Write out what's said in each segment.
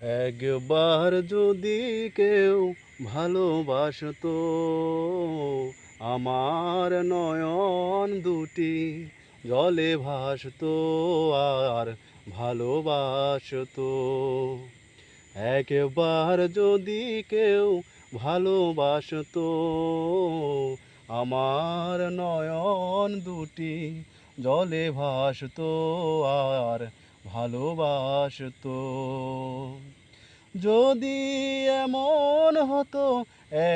একবার যদি কেউ ভালোবাসতো আমার নয়ন দুটি জলে ভাসতো আর ভালোবাসতো। একবার যদি কেউ ভালোবাসতো আমার নয়ন দুটি জলে ভাসতো আর ভালোবাসতো। যদি এমন হতো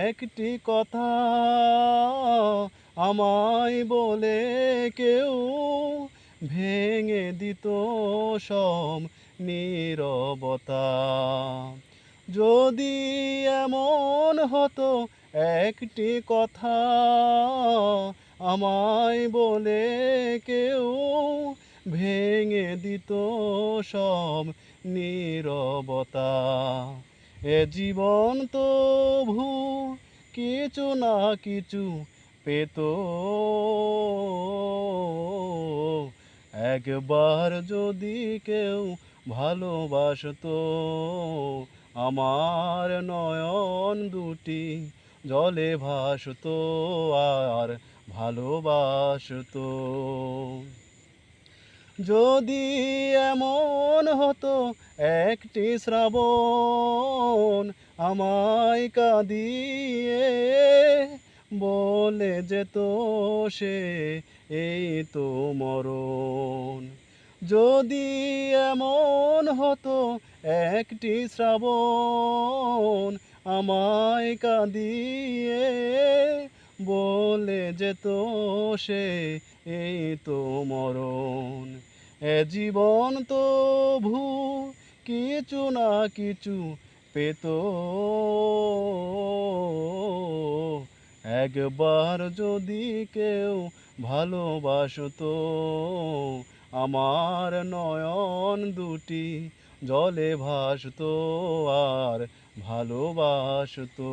একটি কথা আমায় বলে কেউ ভেঙে দিত সব নীরবতা। যদি এমন হতো একটি কথা আমায় বলে কেউ ভেঙে দিত সব নীরবতা। এ জীবন তবু কিছু না কিছু পেত। একবার যদি কেউ ভালোবাসতো আমার নয়ন দুটি জলে ভাসতো আর ভালোবাসতো। যদি এমন হতো একটি শ্রাবণ আমায় কাঁদিয়ে বলে যেত সে এই তো মরণ। যদি এমন হতো একটি শ্রাবণ আমায় কাঁদিয়ে বলে যেত সে এই তো মরণ। এ জীবন তবু কিছু না কিছু পেত। একবার যদি কেউ ভালোবাসতো আমার নয়ন দুটি জলে ভাসতো আর ভালোবাসতো।